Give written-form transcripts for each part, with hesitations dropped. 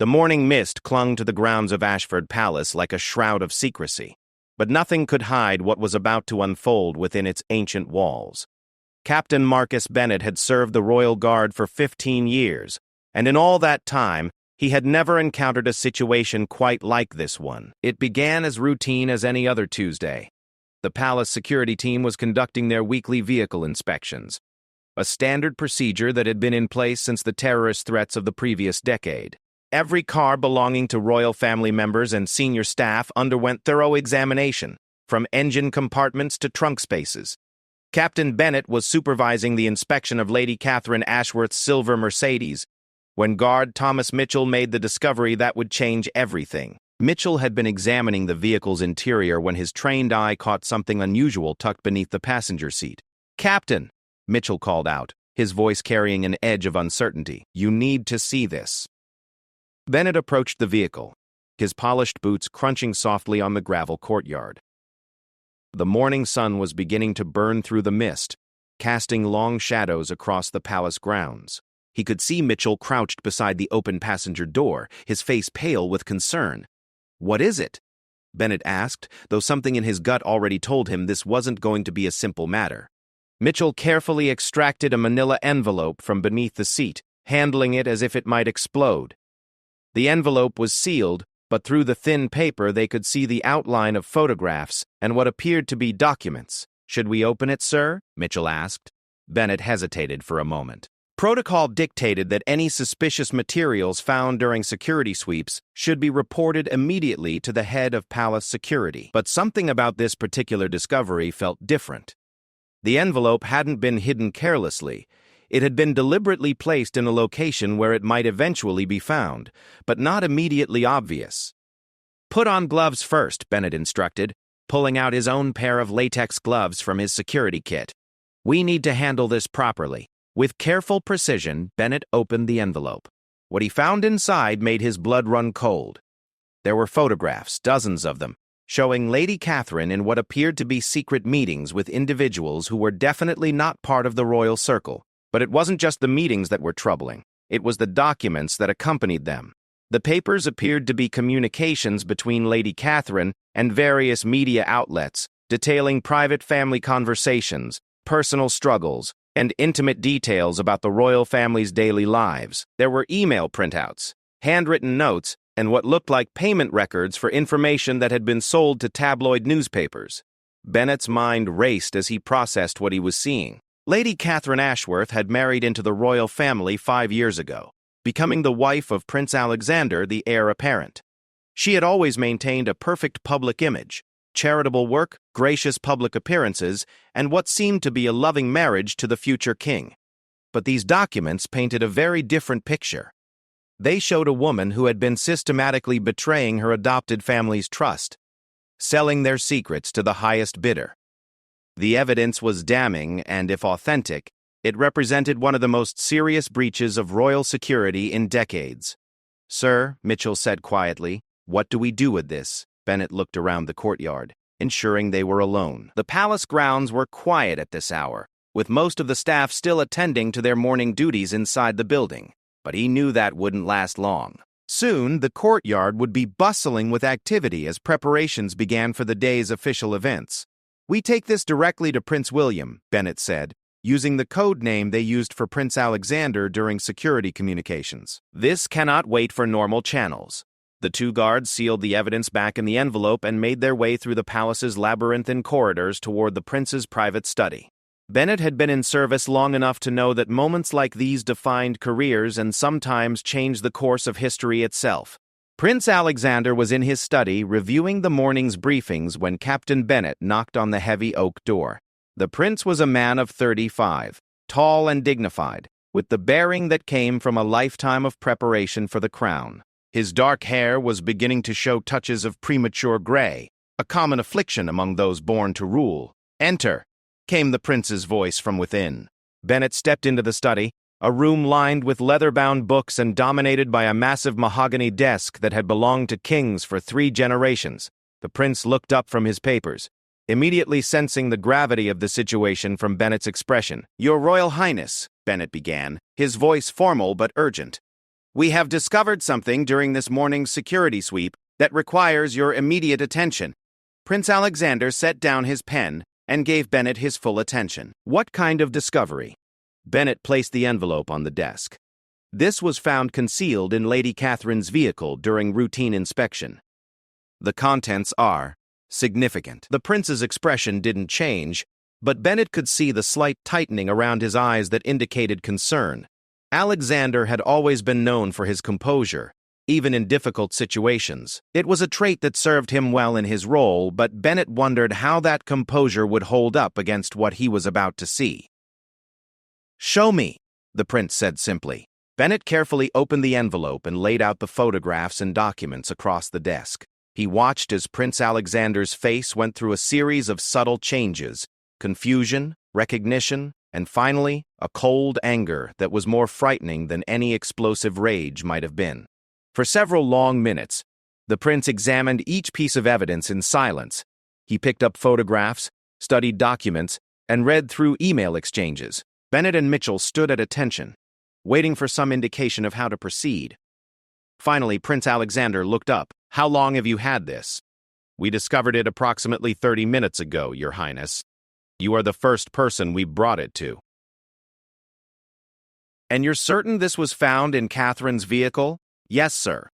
The morning mist clung to the grounds of Ashford Palace like a shroud of secrecy, but nothing could hide what was about to unfold within its ancient walls. Captain Marcus Bennet had served the Royal Guard for 15 years, and in all that time, he had never encountered a situation quite like this one. It began as routine as any other Tuesday. The palace security team was conducting their weekly vehicle inspections, a standard procedure that had been in place since the terrorist threats of the previous decade. Every car belonging to royal family members and senior staff underwent thorough examination, from engine compartments to trunk spaces. Captain Bennet was supervising the inspection of Lady Catherine Ashworth's silver Mercedes when guard Thomas Mitchell made the discovery that would change everything. Mitchell had been examining the vehicle's interior when his trained eye caught something unusual tucked beneath the passenger seat. "Captain," Mitchell called out, his voice carrying an edge of uncertainty, "you need to see this." Bennet approached the vehicle, his polished boots crunching softly on the gravel courtyard. The morning sun was beginning to burn through the mist, casting long shadows across the palace grounds. He could see Mitchell crouched beside the open passenger door, his face pale with concern. "What is it?" Bennet asked, though something in his gut already told him this wasn't going to be a simple matter. Mitchell carefully extracted a manila envelope from beneath the seat, handling it as if it might explode. The envelope was sealed, but through the thin paper they could see the outline of photographs and what appeared to be documents. "Should we open it, sir?" Mitchell asked. Bennet hesitated for a moment. Protocol dictated that any suspicious materials found during security sweeps should be reported immediately to the head of palace security. But something about this particular discovery felt different. The envelope hadn't been hidden carelessly. It had been deliberately placed in a location where it might eventually be found, but not immediately obvious. "Put on gloves first," Bennet instructed, pulling out his own pair of latex gloves from his security kit. "We need to handle this properly." With careful precision, Bennet opened the envelope. What he found inside made his blood run cold. There were photographs, dozens of them, showing Lady Catherine in what appeared to be secret meetings with individuals who were definitely not part of the royal circle. But it wasn't just the meetings that were troubling. It was the documents that accompanied them. The papers appeared to be communications between Lady Catherine and various media outlets, detailing private family conversations, personal struggles, and intimate details about the royal family's daily lives. There were email printouts, handwritten notes, and what looked like payment records for information that had been sold to tabloid newspapers. Bennet's mind raced as he processed what he was seeing. Lady Catherine Ashworth had married into the royal family 5 years ago, becoming the wife of Prince Alexander, the heir apparent. She had always maintained a perfect public image, charitable work, gracious public appearances, and what seemed to be a loving marriage to the future king. But these documents painted a very different picture. They showed a woman who had been systematically betraying her adopted family's trust, selling their secrets to the highest bidder. The evidence was damning, and if authentic, it represented one of the most serious breaches of royal security in decades. "Sir," Mitchell said quietly, "what do we do with this?" Bennet looked around the courtyard, ensuring they were alone. The palace grounds were quiet at this hour, with most of the staff still attending to their morning duties inside the building. But he knew that wouldn't last long. Soon, the courtyard would be bustling with activity as preparations began for the day's official events. "We take this directly to Prince William," Bennet said, using the code name they used for Prince Alexander during security communications. "This cannot wait for normal channels." The two guards sealed the evidence back in the envelope and made their way through the palace's labyrinthine corridors toward the prince's private study. Bennet had been in service long enough to know that moments like these defined careers and sometimes changed the course of history itself. Prince Alexander was in his study reviewing the morning's briefings when Captain Bennet knocked on the heavy oak door. The prince was a man of 35, tall and dignified, with the bearing that came from a lifetime of preparation for the crown. His dark hair was beginning to show touches of premature gray, a common affliction among those born to rule. "Enter," came the prince's voice from within. Bennet stepped into the study, a room lined with leather-bound books and dominated by a massive mahogany desk that had belonged to kings for 3 generations. The prince looked up from his papers, immediately sensing the gravity of the situation from Bennet's expression. "Your Royal Highness," Bennet began, his voice formal but urgent. We have discovered something during this morning's security sweep that requires your immediate attention. Prince Alexander set down his pen and gave Bennett his full attention. What kind of discovery? Bennett placed the envelope on the desk. This was found concealed in Lady Catherine's vehicle during routine inspection. The contents are significant. The prince's expression didn't change, but Bennett could see the slight tightening around his eyes that indicated concern. Alexander had always been known for his composure, even in difficult situations. It was a trait that served him well in his role, but Bennett wondered how that composure would hold up against what he was about to see. "Show me," the prince said simply. Bennett carefully opened the envelope and laid out the photographs and documents across the desk. He watched as Prince Alexander's face went through a series of subtle changes: confusion, recognition, and finally, a cold anger that was more frightening than any explosive rage might have been. For several long minutes, the prince examined each piece of evidence in silence. He picked up photographs, studied documents, and read through email exchanges. Bennett and Mitchell stood at attention, waiting for some indication of how to proceed. Finally, Prince Alexander looked up. "How long have you had this?" "We discovered it approximately 30 minutes ago, Your Highness. You are the first person we brought it to." "And you're certain this was found in Catherine's vehicle?" "Yes, sir.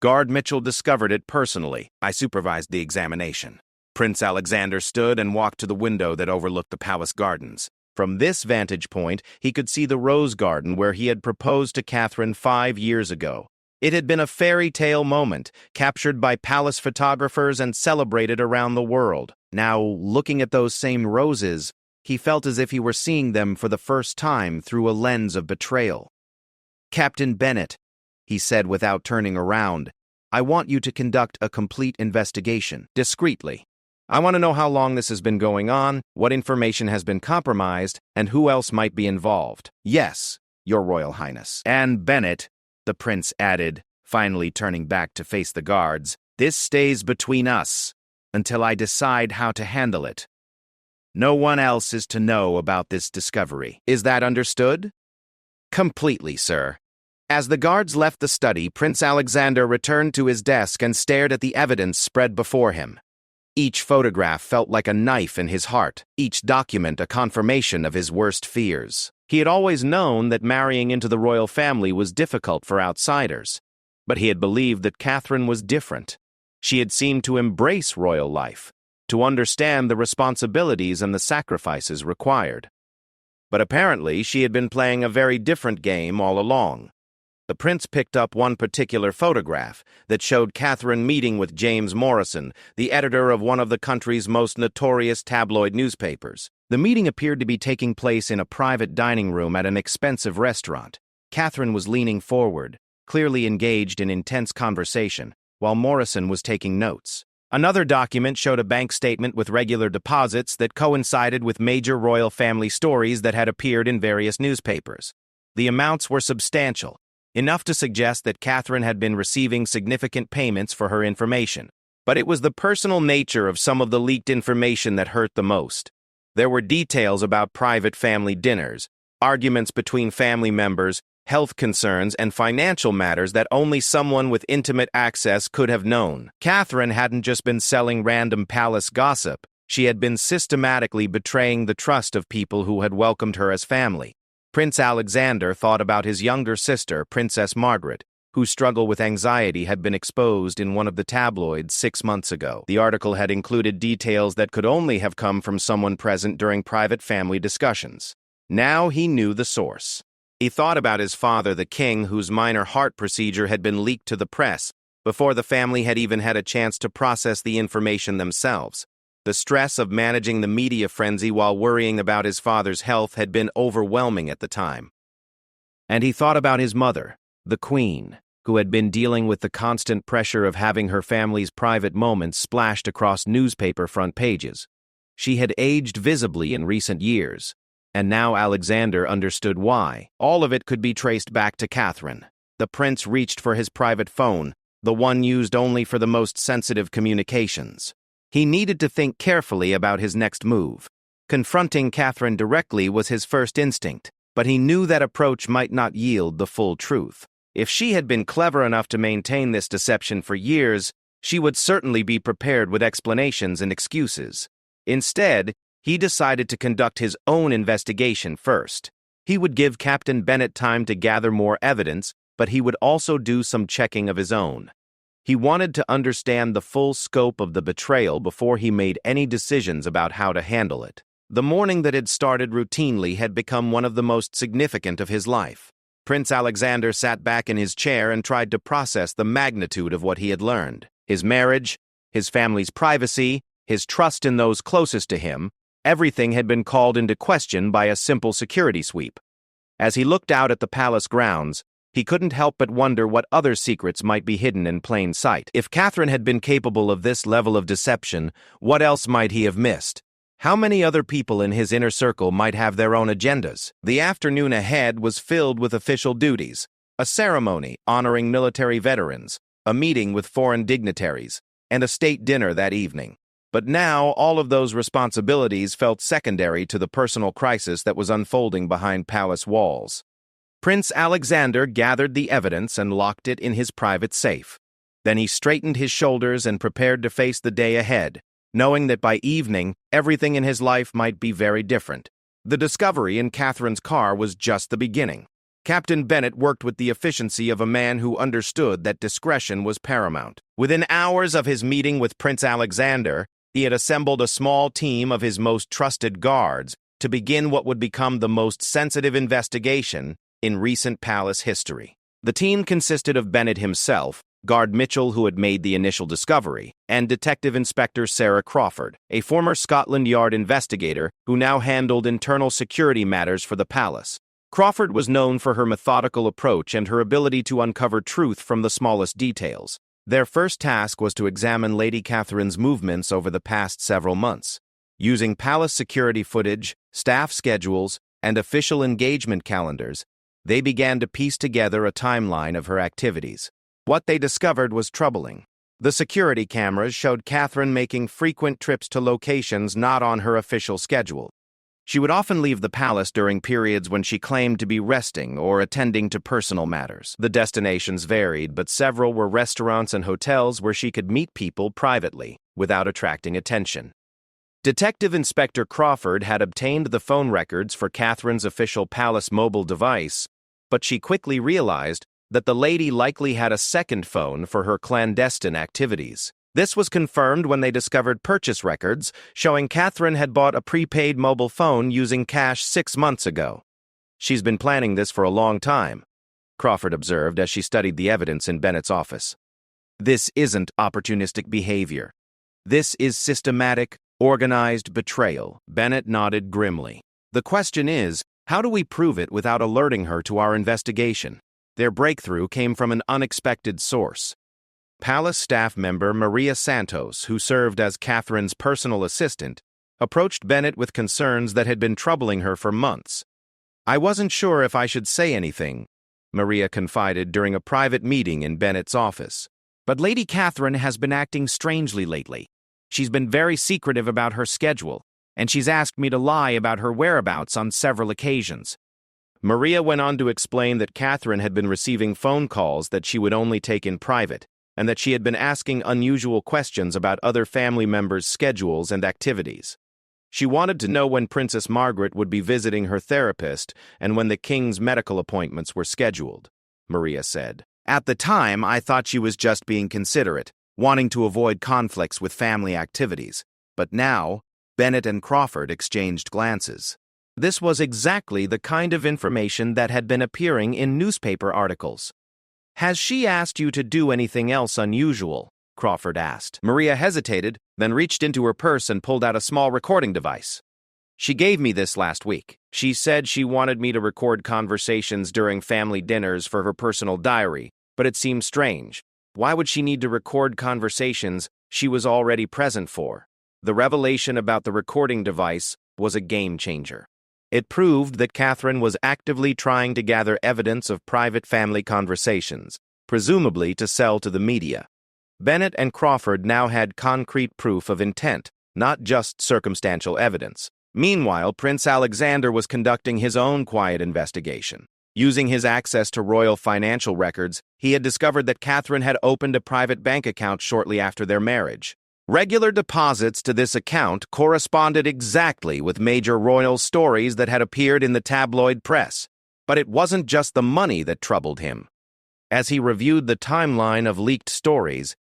Guard Mitchell discovered it personally. I supervised the examination." Prince Alexander stood and walked to the window that overlooked the palace gardens. From this vantage point, he could see the rose garden where he had proposed to Catherine 5 years ago. It had been a fairy tale moment, captured by palace photographers and celebrated around the world. Now, looking at those same roses, he felt as if he were seeing them for the first time through a lens of betrayal. "Captain Bennett," he said without turning around, "I want you to conduct a complete investigation, discreetly. I want to know how long this has been going on, what information has been compromised, and who else might be involved." "Yes, Your Royal Highness." "And Bennett," the prince added, finally turning back to face the guards, "this stays between us until I decide how to handle it. No one else is to know about this discovery. Is that understood?" "Completely, sir." As the guards left the study, Prince Alexander returned to his desk and stared at the evidence spread before him. Each photograph felt like a knife in his heart, each document a confirmation of his worst fears. He had always known that marrying into the royal family was difficult for outsiders, but he had believed that Catherine was different. She had seemed to embrace royal life, to understand the responsibilities and the sacrifices required. But apparently she had been playing a very different game all along. The prince picked up one particular photograph that showed Catherine meeting with James Morrison, the editor of one of the country's most notorious tabloid newspapers. The meeting appeared to be taking place in a private dining room at an expensive restaurant. Catherine was leaning forward, clearly engaged in intense conversation, while Morrison was taking notes. Another document showed a bank statement with regular deposits that coincided with major royal family stories that had appeared in various newspapers. The amounts were substantial, enough to suggest that Catherine had been receiving significant payments for her information. But it was the personal nature of some of the leaked information that hurt the most. There were details about private family dinners, arguments between family members, health concerns, and financial matters that only someone with intimate access could have known. Catherine hadn't just been selling random palace gossip. She had been systematically betraying the trust of people who had welcomed her as family. Prince Alexander thought about his younger sister, Princess Margaret, whose struggle with anxiety had been exposed in one of the tabloids 6 months ago. The article had included details that could only have come from someone present during private family discussions. Now he knew the source. He thought about his father, the king, whose minor heart procedure had been leaked to the press before the family had even had a chance to process the information themselves. The stress of managing the media frenzy while worrying about his father's health had been overwhelming at the time. And he thought about his mother, the Queen, who had been dealing with the constant pressure of having her family's private moments splashed across newspaper front pages. She had aged visibly in recent years, and now Alexander understood why. All of it could be traced back to Catherine. The prince reached for his private phone, the one used only for the most sensitive communications. He needed to think carefully about his next move. Confronting Catherine directly was his first instinct, but he knew that approach might not yield the full truth. If she had been clever enough to maintain this deception for years, she would certainly be prepared with explanations and excuses. Instead, he decided to conduct his own investigation first. He would give Captain Bennet time to gather more evidence, but he would also do some checking of his own. He wanted to understand the full scope of the betrayal before he made any decisions about how to handle it. The morning that had started routinely had become one of the most significant of his life. Prince Alexander sat back in his chair and tried to process the magnitude of what he had learned. His marriage, his family's privacy, his trust in those closest to him, everything had been called into question by a simple security sweep. As he looked out at the palace grounds, he couldn't help but wonder what other secrets might be hidden in plain sight. If Catherine had been capable of this level of deception, what else might he have missed? How many other people in his inner circle might have their own agendas? The afternoon ahead was filled with official duties, a ceremony honoring military veterans, a meeting with foreign dignitaries, and a state dinner that evening. But now all of those responsibilities felt secondary to the personal crisis that was unfolding behind palace walls. Prince Alexander gathered the evidence and locked it in his private safe. Then he straightened his shoulders and prepared to face the day ahead, knowing that by evening, everything in his life might be very different. The discovery in Catherine's car was just the beginning. Captain Bennet worked with the efficiency of a man who understood that discretion was paramount. Within hours of his meeting with Prince Alexander, he had assembled a small team of his most trusted guards to begin what would become the most sensitive investigation in recent palace history. The team consisted of Bennet himself, Guard Mitchell, who had made the initial discovery, and Detective Inspector Sarah Crawford, a former Scotland Yard investigator who now handled internal security matters for the palace. Crawford was known for her methodical approach and her ability to uncover truth from the smallest details. Their first task was to examine Lady Catherine's movements over the past several months. Using palace security footage, staff schedules, and official engagement calendars, they began to piece together a timeline of her activities. What they discovered was troubling. The security cameras showed Catherine making frequent trips to locations not on her official schedule. She would often leave the palace during periods when she claimed to be resting or attending to personal matters. The destinations varied, but several were restaurants and hotels where she could meet people privately, without attracting attention. Detective Inspector Crawford had obtained the phone records for Catherine's official palace mobile device, but she quickly realized that the lady likely had a second phone for her clandestine activities. This was confirmed when they discovered purchase records showing Catherine had bought a prepaid mobile phone using cash 6 months ago. "She's been planning this for a long time," Crawford observed as she studied the evidence in Bennet's office. "This isn't opportunistic behavior. This is systematic, organized betrayal." Bennet nodded grimly. "The question is, how do we prove it without alerting her to our investigation?" Their breakthrough came from an unexpected source. Palace staff member Maria Santos, who served as Catherine's personal assistant, approached Bennet with concerns that had been troubling her for months. "I wasn't sure if I should say anything," Maria confided during a private meeting in Bennet's office. "But Lady Catherine has been acting strangely lately. She's been very secretive about her schedule, and she's asked me to lie about her whereabouts on several occasions." Maria went on to explain that Catherine had been receiving phone calls that she would only take in private, and that she had been asking unusual questions about other family members' schedules and activities. She wanted to know when Princess Margaret would be visiting her therapist and when the king's medical appointments were scheduled, Maria said. "At the time, I thought she was just being considerate, wanting to avoid conflicts with family activities. But now, Bennet and Crawford exchanged glances. This was exactly the kind of information that had been appearing in newspaper articles. "Has she asked you to do anything else unusual?" Crawford asked. Maria hesitated, then reached into her purse and pulled out a small recording device. "She gave me this last week. She said she wanted me to record conversations during family dinners for her personal diary, but it seemed strange. Why would she need to record conversations she was already present for?" The revelation about the recording device was a game changer. It proved that Catherine was actively trying to gather evidence of private family conversations, presumably to sell to the media. Bennet and Crawford now had concrete proof of intent, not just circumstantial evidence. Meanwhile, Prince Alexander was conducting his own quiet investigation. Using his access to royal financial records, he had discovered that Catherine had opened a private bank account shortly after their marriage. Regular deposits to this account corresponded exactly with major royal stories that had appeared in the tabloid press. But it wasn't just the money that troubled him. As he reviewed the timeline of leaked stories,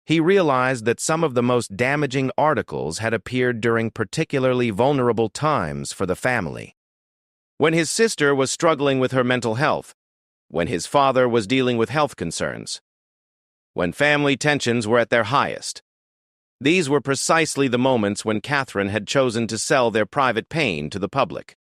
he realized that some of the most damaging articles had appeared during particularly vulnerable times for the family. When his sister was struggling with her mental health, when his father was dealing with health concerns, when family tensions were at their highest. These were precisely the moments when Catherine had chosen to sell their private pain to the public.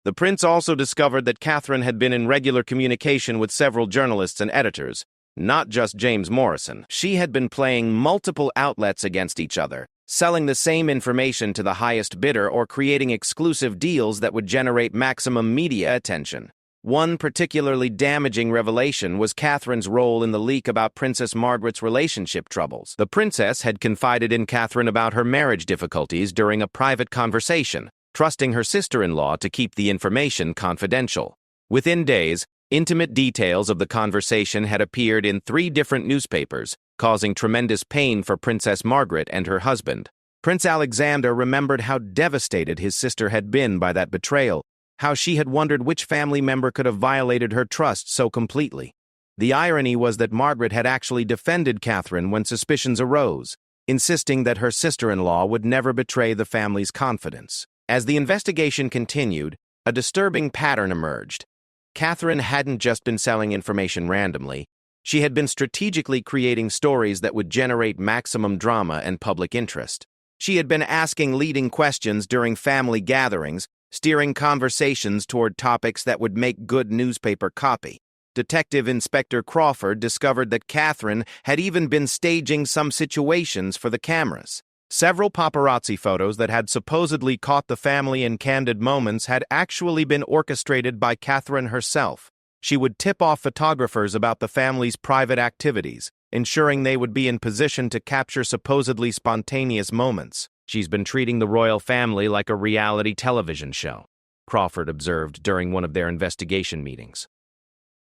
The prince also discovered that Catherine had been in regular communication with several journalists and editors, not just James Morrison. She had been playing multiple outlets against each other, selling the same information to the highest bidder or creating exclusive deals that would generate maximum media attention. One particularly damaging revelation was Catherine's role in the leak about Princess Margaret's relationship troubles. The princess had confided in Catherine about her marriage difficulties during a private conversation, trusting her sister-in-law to keep the information confidential. Within days, intimate details of the conversation had appeared in 3 different newspapers, causing tremendous pain for Princess Margaret and her husband. Prince Alexander remembered how devastated his sister had been by that betrayal, how she had wondered which family member could have violated her trust so completely. The irony was that Margaret had actually defended Catherine when suspicions arose, insisting that her sister-in-law would never betray the family's confidence. As the investigation continued, a disturbing pattern emerged. Catherine hadn't just been selling information randomly. She had been strategically creating stories that would generate maximum drama and public interest. She had been asking leading questions during family gatherings, steering conversations toward topics that would make good newspaper copy. Detective Inspector Crawford discovered that Catherine had even been staging some situations for the cameras. Several paparazzi photos that had supposedly caught the family in candid moments had actually been orchestrated by Catherine herself. She would tip off photographers about the family's private activities, ensuring they would be in position to capture supposedly spontaneous moments. "She's been treating the royal family like a reality television show," Crawford observed during one of their investigation meetings.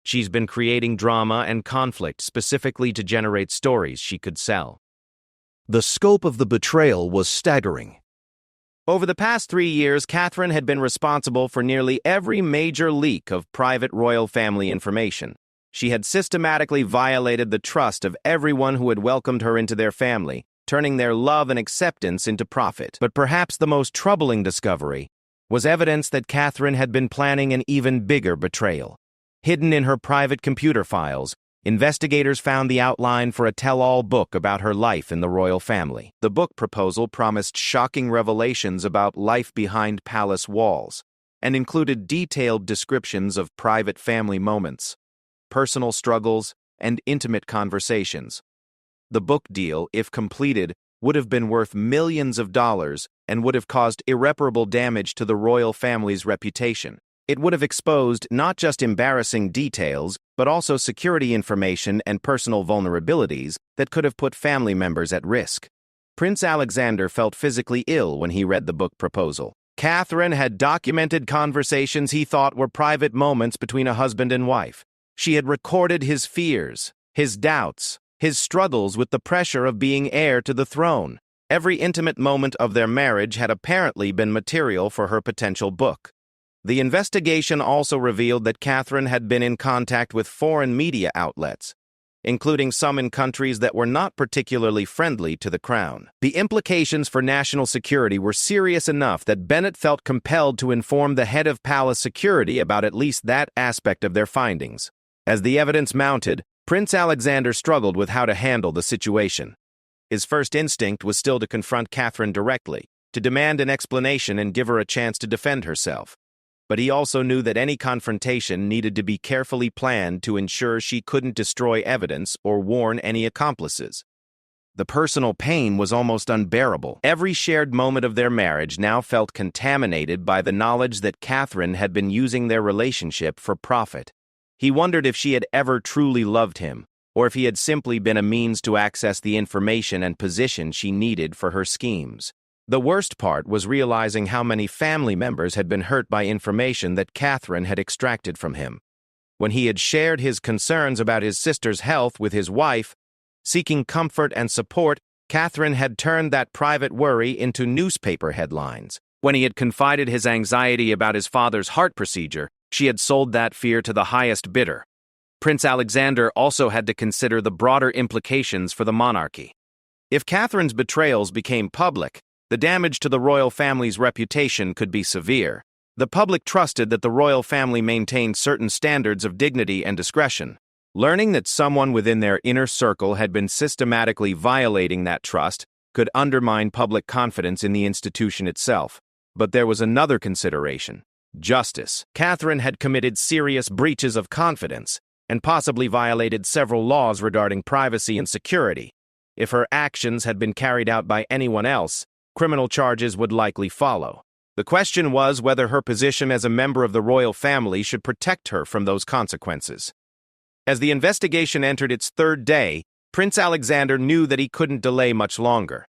"She's been creating drama and conflict specifically to generate stories she could sell." The scope of the betrayal was staggering. Over the past 3 years, Catherine had been responsible for nearly every major leak of private royal family information. She had systematically violated the trust of everyone who had welcomed her into their family, turning their love and acceptance into profit. But perhaps the most troubling discovery was evidence that Catherine had been planning an even bigger betrayal. Hidden in her private computer files, investigators found the outline for a tell-all book about her life in the royal family. The book proposal promised shocking revelations about life behind palace walls and included detailed descriptions of private family moments, personal struggles, and intimate conversations. The book deal, if completed, would have been worth millions of dollars and would have caused irreparable damage to the royal family's reputation. It would have exposed not just embarrassing details, but also security information and personal vulnerabilities that could have put family members at risk. Prince Alexander felt physically ill when he read the book proposal. Catherine had documented conversations he thought were private moments between a husband and wife. She had recorded his fears, his doubts, his struggles with the pressure of being heir to the throne. Every intimate moment of their marriage had apparently been material for her potential book. The investigation also revealed that Catherine had been in contact with foreign media outlets, including some in countries that were not particularly friendly to the crown. The implications for national security were serious enough that Bennett felt compelled to inform the head of palace security about at least that aspect of their findings. As the evidence mounted, Prince Alexander struggled with how to handle the situation. His first instinct was still to confront Catherine directly, to demand an explanation and give her a chance to defend herself. But he also knew that any confrontation needed to be carefully planned to ensure she couldn't destroy evidence or warn any accomplices. The personal pain was almost unbearable. Every shared moment of their marriage now felt contaminated by the knowledge that Catherine had been using their relationship for profit. He wondered if she had ever truly loved him, or if he had simply been a means to access the information and position she needed for her schemes. The worst part was realizing how many family members had been hurt by information that Catherine had extracted from him. When he had shared his concerns about his sister's health with his wife, seeking comfort and support, Catherine had turned that private worry into newspaper headlines. When he had confided his anxiety about his father's heart procedure, she had sold that fear to the highest bidder. Prince Alexander also had to consider the broader implications for the monarchy. If Catherine's betrayals became public, the damage to the royal family's reputation could be severe. The public trusted that the royal family maintained certain standards of dignity and discretion. Learning that someone within their inner circle had been systematically violating that trust could undermine public confidence in the institution itself. But there was another consideration: justice. Catherine had committed serious breaches of confidence and possibly violated several laws regarding privacy and security. If her actions had been carried out by anyone else, criminal charges would likely follow. The question was whether her position as a member of the royal family should protect her from those consequences. As the investigation entered its third day, Prince Alexander knew that he couldn't delay much longer.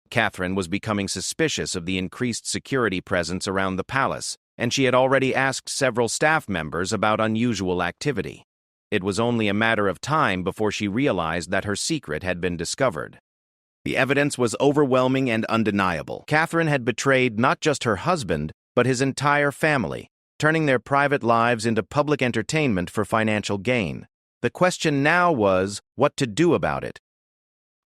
Catherine was becoming suspicious of the increased security presence around the palace, and she had already asked several staff members about unusual activity. It was only a matter of time before she realized that her secret had been discovered. The evidence was overwhelming and undeniable. Catherine had betrayed not just her husband, but his entire family, turning their private lives into public entertainment for financial gain. The question now was what to do about it.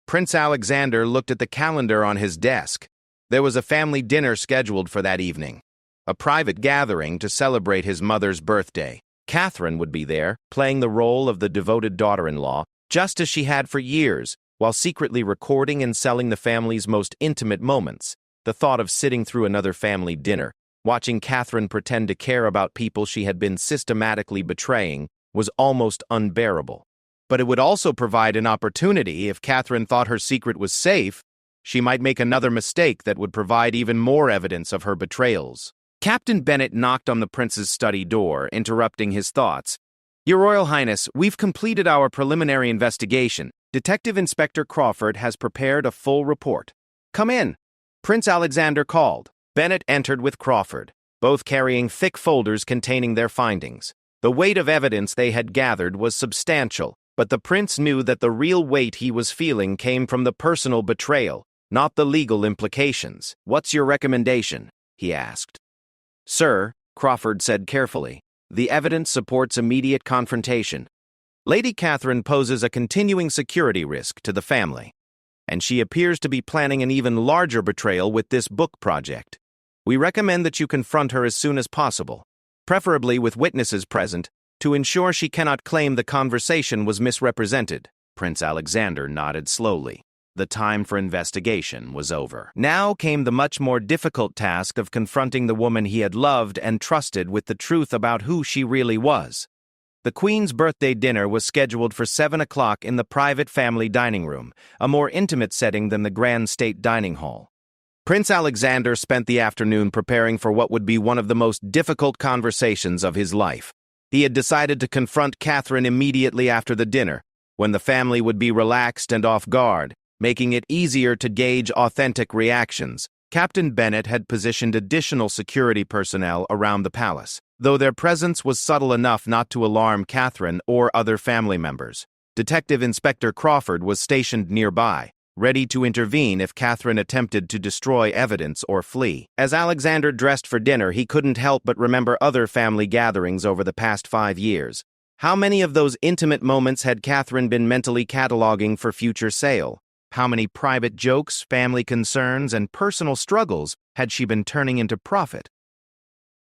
Prince Alexander looked at the calendar on his desk. There was a family dinner scheduled for that evening, a private gathering to celebrate his mother's birthday. Catherine would be there, playing the role of the devoted daughter-in-law, just as she had for years, while secretly recording and selling the family's most intimate moments. The thought of sitting through another family dinner, watching Catherine pretend to care about people she had been systematically betraying, was almost unbearable. But it would also provide an opportunity. If Catherine thought her secret was safe, she might make another mistake that would provide even more evidence of her betrayals. Captain Bennet knocked on the prince's study door, interrupting his thoughts. "Your Royal Highness, we've completed our preliminary investigation. Detective Inspector Crawford has prepared a full report." "Come in," Prince Alexander called. Bennet entered with Crawford, both carrying thick folders containing their findings. The weight of evidence they had gathered was substantial, but the prince knew that the real weight he was feeling came from the personal betrayal, not the legal implications. "What's your recommendation?" he asked. "Sir," Crawford said carefully, "the evidence supports immediate confrontation. Lady Catherine poses a continuing security risk to the family, and she appears to be planning an even larger betrayal with this book project. We recommend that you confront her as soon as possible, preferably with witnesses present, to ensure she cannot claim the conversation was misrepresented." Prince Alexander nodded slowly. The time for investigation was over. Now came the much more difficult task of confronting the woman he had loved and trusted with the truth about who she really was. The Queen's birthday dinner was scheduled for 7 o'clock in the private family dining room, a more intimate setting than the grand state dining hall. Prince Alexander spent the afternoon preparing for what would be one of the most difficult conversations of his life. He had decided to confront Catherine immediately after the dinner, when the family would be relaxed and off guard, making it easier to gauge authentic reactions. Captain Bennet had positioned additional security personnel around the palace, though their presence was subtle enough not to alarm Catherine or other family members. Detective Inspector Crawford was stationed nearby, ready to intervene if Catherine attempted to destroy evidence or flee. As Alexander dressed for dinner, he couldn't help but remember other family gatherings over the past 5 years. How many of those intimate moments had Catherine been mentally cataloging for future sale? How many private jokes, family concerns, and personal struggles had she been turning into profit?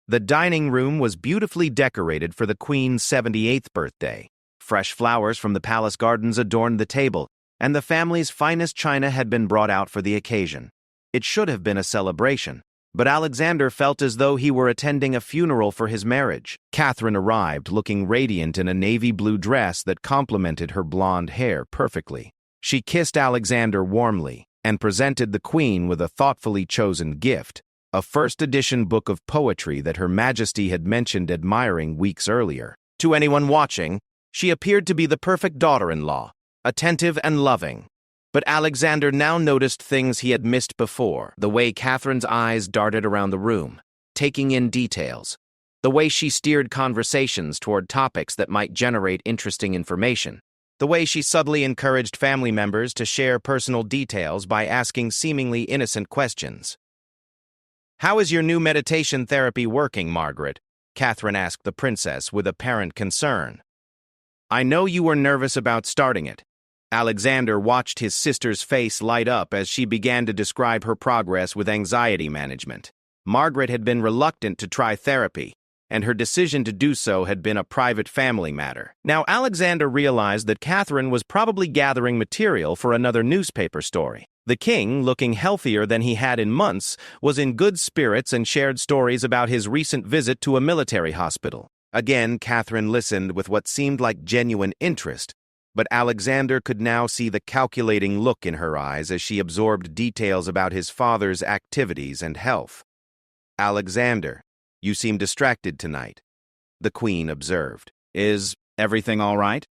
The dining room was beautifully decorated for the Queen's 78th birthday. Fresh flowers from the palace gardens adorned the table, and the family's finest china had been brought out for the occasion. It should have been a celebration, but Alexander felt as though he were attending a funeral for his marriage. Catherine arrived looking radiant in a navy blue dress that complemented her blonde hair perfectly. She kissed Alexander warmly and presented the Queen with a thoughtfully chosen gift, a first-edition book of poetry that Her Majesty had mentioned admiring weeks earlier. To anyone watching, she appeared to be the perfect daughter-in-law, attentive and loving. But Alexander now noticed things he had missed before, the way Catherine's eyes darted around the room, taking in details. The way she steered conversations toward topics that might generate interesting information. The way she subtly encouraged family members to share personal details by asking seemingly innocent questions. "How is your new meditation therapy working, Margaret?" Catherine asked the princess with apparent concern. "I know you were nervous about starting it." Alexander watched his sister's face light up as she began to describe her progress with anxiety management. Margaret had been reluctant to try therapy, and her decision to do so had been a private family matter. Now Alexander realized that Catherine was probably gathering material for another newspaper story. The king, looking healthier than he had in months, was in good spirits and shared stories about his recent visit to a military hospital. Again, Catherine listened with what seemed like genuine interest, but Alexander could now see the calculating look in her eyes as she absorbed details about his father's activities and health. "Alexander, you seem distracted tonight," the queen observed. "Is everything all right?"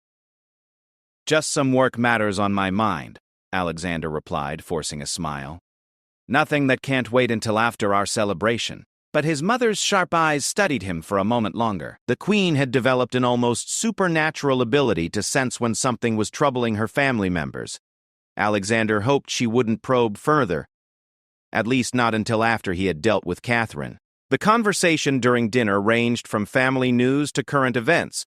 "Just some work matters on my mind," Alexander replied, forcing a smile. "Nothing that can't wait until after our celebration." But his mother's sharp eyes studied him for a moment longer. The queen had developed an almost supernatural ability to sense when something was troubling her family members. Alexander hoped she wouldn't probe further, at least not until after he had dealt with Catherine. The conversation during dinner ranged from family news to current events,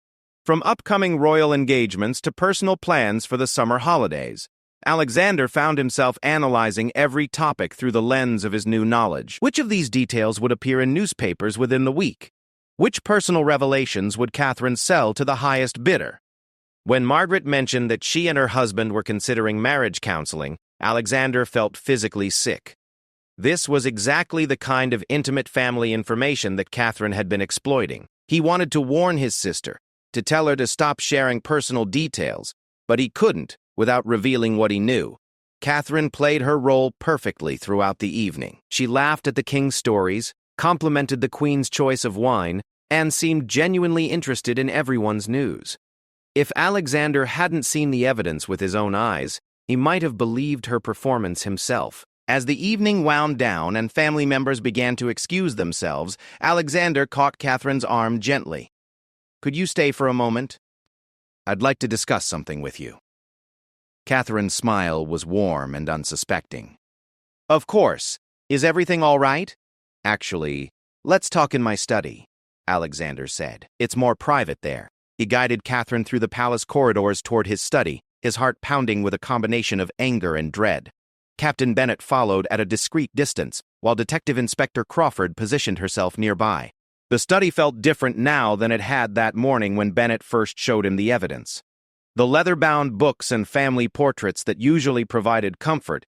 from upcoming royal engagements to personal plans for the summer holidays. Alexander found himself analyzing every topic through the lens of his new knowledge. Which of these details would appear in newspapers within the week? Which personal revelations would Catherine sell to the highest bidder? When Margaret mentioned that she and her husband were considering marriage counseling, Alexander felt physically sick. This was exactly the kind of intimate family information that Catherine had been exploiting. He wanted to warn his sister, to tell her to stop sharing personal details, but he couldn't without revealing what he knew. Catherine played her role perfectly throughout the evening. She laughed at the king's stories, complimented the queen's choice of wine, and seemed genuinely interested in everyone's news. If Alexander hadn't seen the evidence with his own eyes, he might have believed her performance himself. As the evening wound down and family members began to excuse themselves, Alexander caught Catherine's arm gently. "Could you stay for a moment? I'd like to discuss something with you." Catherine's smile was warm and unsuspecting. "Of course. Is everything all right?" "Actually, let's talk in my study," Alexander said. "It's more private there." He guided Catherine through the palace corridors toward his study, his heart pounding with a combination of anger and dread. Captain Bennet followed at a discreet distance, while Detective Inspector Crawford positioned herself nearby. The study felt different now than it had that morning when Bennet first showed him the evidence. The leather-bound books and family portraits that usually provided comfort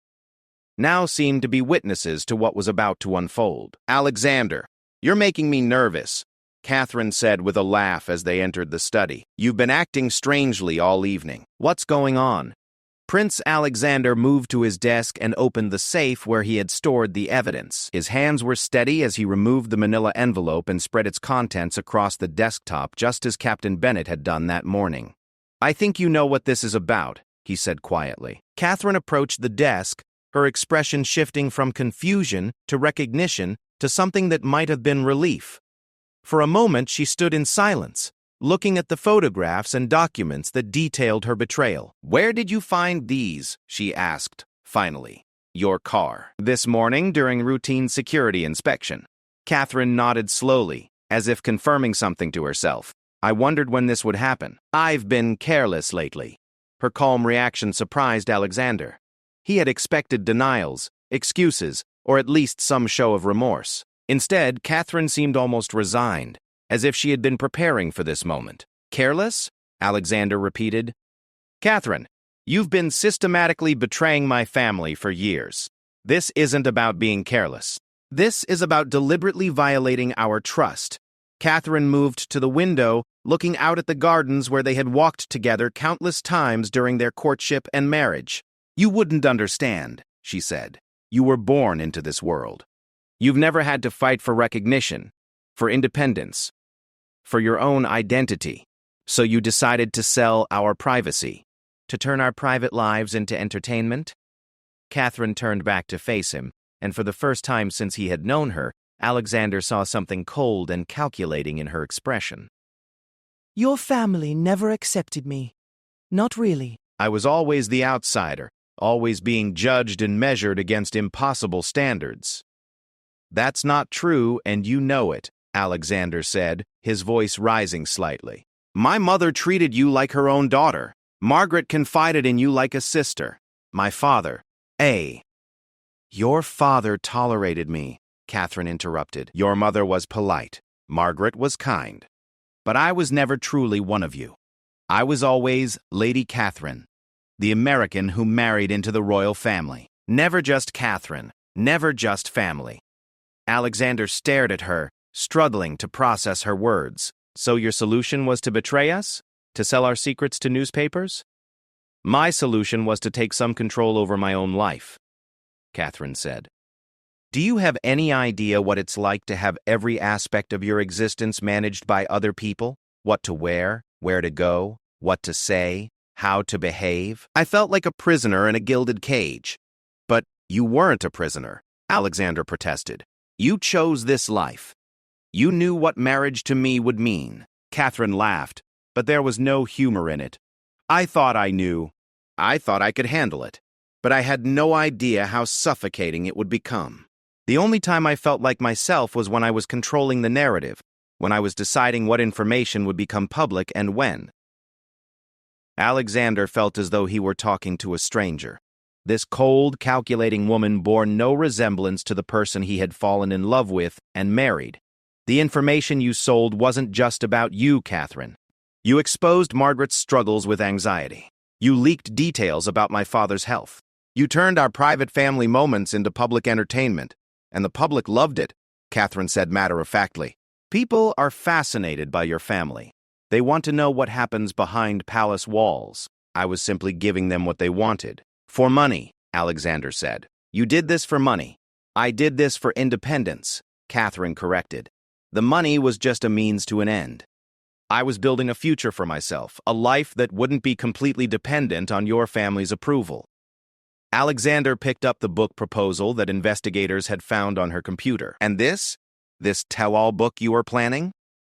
now seemed to be witnesses to what was about to unfold. "Alexander, you're making me nervous," Catherine said with a laugh as they entered the study. "You've been acting strangely all evening. What's going on?" Prince Alexander moved to his desk and opened the safe where he had stored the evidence. His hands were steady as he removed the manila envelope and spread its contents across the desktop just as Captain Bennet had done that morning. "I think you know what this is about," he said quietly. Catherine approached the desk, her expression shifting from confusion to recognition to something that might have been relief. For a moment she stood in silence, looking at the photographs and documents that detailed her betrayal. "Where did you find these?" she asked, finally. "Your car." "This morning during routine security inspection." Catherine nodded slowly, as if confirming something to herself. "I wondered when this would happen. I've been careless lately." Her calm reaction surprised Alexander. He had expected denials, excuses, or at least some show of remorse. Instead, Catherine seemed almost resigned, as if she had been preparing for this moment. "Careless?" Alexander repeated. "Catherine, you've been systematically betraying my family for years. This isn't about being careless. This is about deliberately violating our trust." Catherine moved to the window, looking out at the gardens where they had walked together countless times during their courtship and marriage. "You wouldn't understand," she said. "You were born into this world. You've never had to fight for recognition, for independence, for your own identity. So you decided to sell our privacy, to turn our private lives into entertainment?" Catherine turned back to face him, and for the first time since he had known her, Alexander saw something cold and calculating in her expression. Your family never accepted me. Not really. I was always the outsider, always being judged and measured against impossible standards. That's not true, and you know it, Alexander said, his voice rising slightly. My mother treated you like her own daughter. Margaret confided in you like a sister. My father, Your father tolerated me, Catherine interrupted. Your mother was polite. Margaret was kind. But I was never truly one of you. I was always Lady Catherine, the American who married into the royal family. Never just Catherine, never just family. Alexander stared at her, struggling to process her words. So your solution was to betray us? To sell our secrets to newspapers? My solution was to take some control over my own life, Catherine said. Do you have any idea what it's like to have every aspect of your existence managed by other people? What to wear, where to go, what to say, how to behave? I felt like a prisoner in a gilded cage. But you weren't a prisoner, Alexander protested. You chose this life. You knew what marriage to me would mean. Catherine laughed, but there was no humor in it. I thought I knew. I thought I could handle it. But I had no idea how suffocating it would become. The only time I felt like myself was when I was controlling the narrative, when I was deciding what information would become public and when. Alexander felt as though he were talking to a stranger. This cold, calculating woman bore no resemblance to the person he had fallen in love with and married. The information you sold wasn't just about you, Catherine. You exposed Margaret's struggles with anxiety. You leaked details about my father's health. You turned our private family moments into public entertainment. And the public loved it, Catherine said matter-of-factly. People are fascinated by your family. They want to know what happens behind palace walls. I was simply giving them what they wanted. For money, Alexander said. You did this for money. I did this for independence, Catherine corrected. The money was just a means to an end. I was building a future for myself, a life that wouldn't be completely dependent on your family's approval. Alexander picked up the book proposal that investigators had found on her computer. And this tell-all book you were planning?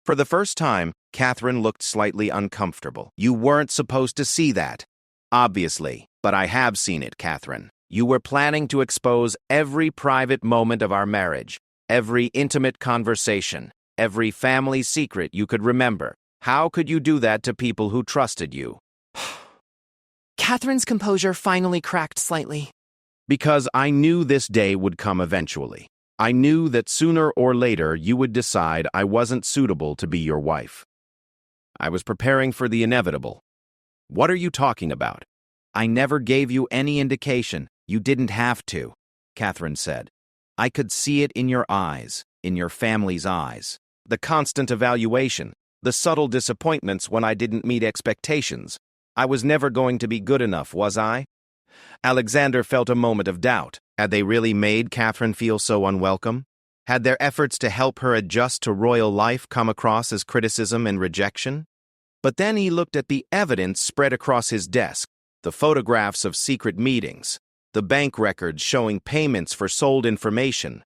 For the first time, Catherine looked slightly uncomfortable. You weren't supposed to see that. Obviously, but I have seen it, Catherine. You were planning to expose every private moment of our marriage, every intimate conversation, every family secret you could remember. How could you do that to people who trusted you? Catherine's composure finally cracked slightly. Because I knew this day would come eventually. I knew that sooner or later you would decide I wasn't suitable to be your wife. I was preparing for the inevitable. What are you talking about? I never gave you any indication. You didn't have to, Catherine said. I could see it in your eyes, in your family's eyes. The constant evaluation, the subtle disappointments when I didn't meet expectations. I was never going to be good enough, was I? Alexander felt a moment of doubt. Had they really made Catherine feel so unwelcome? Had their efforts to help her adjust to royal life come across as criticism and rejection? But then he looked at the evidence spread across his desk, the photographs of secret meetings, the bank records showing payments for sold information,